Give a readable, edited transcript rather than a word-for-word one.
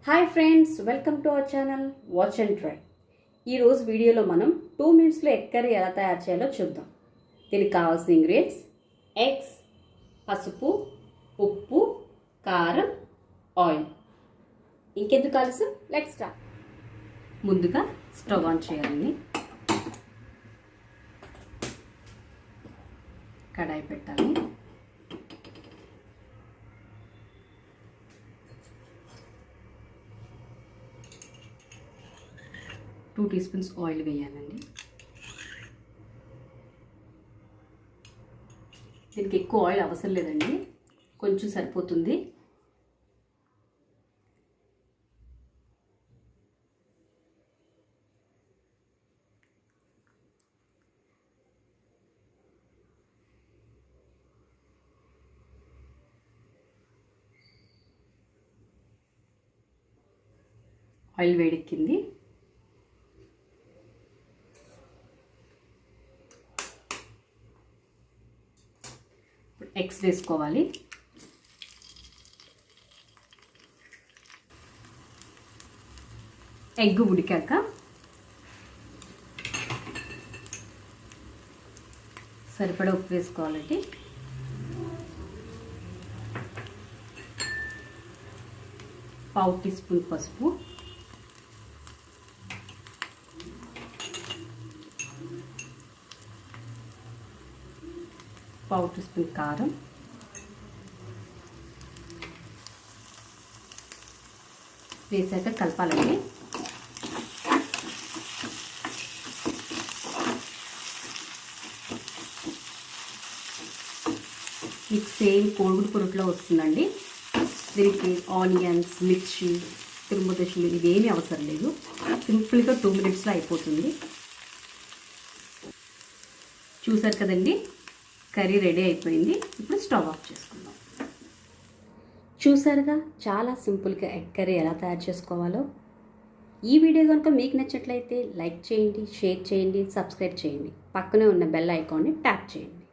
Hi friends, welcome to our channel watch and try. ఈరోజు వీడియోలో మనం 2 మినిట్స్లో ఎగ్ కర్రీ ఎలా తయారు చేయాలో చూద్దాం. దీనికి కావాల్సిన ఇంగ్రీడియంట్స్: ఎగ్స్, పసుపు, ఉప్పు, కారం, ఆయిల్. ఇంకెందుకు ఆలస్యం, లెట్స్ స్టార్ట్. ముందుగా స్టవ్ ఆన్ చేయాలండి. కడాయి పెట్టాలి. టూ టీ స్పూన్స్ ఆయిల్ వేయాలండి. దీనికి ఎక్కువ ఆయిల్ అవసరం లేదండి, కొంచెం సరిపోతుంది. ఆయిల్ వేడెక్కింది. ఎగ్స్ వేసుకోవాలి. ఎగ్ ఉడికాక సరిపడా ఉప్పు వేసుకోవాలండి. పావు టీ స్పూన్ పసుపు, పావు టీ స్పూన్ కారం, వేసాక కలపాలండి. మీకు సేమ్ కోడిగుడ్డు పొరుట్లో వస్తుందండి. దీనికి ఆనియన్స్, మిర్చి, తిరుమదశులు ఇవేమీ అవసరం లేదు. సింపుల్గా 2 మినిట్స్లో అయిపోతుంది. చూసారు కదండి, కర్రీ రెడీ అయిపోయింది. ఇప్పుడు స్టవ్ ఆఫ్ చేసుకుందాం. చూసారుగా, చాలా సింపుల్గా ఎగ్ కర్రీ ఎలా తయారు చేసుకోవాలో. ఈ వీడియో కనుక మీకు నచ్చినట్లయితే లైక్ చేయండి, షేర్ చేయండి, సబ్స్క్రైబ్ చేయండి. పక్కనే ఉన్న బెల్ ఐకాన్ని ట్యాప్ చేయండి.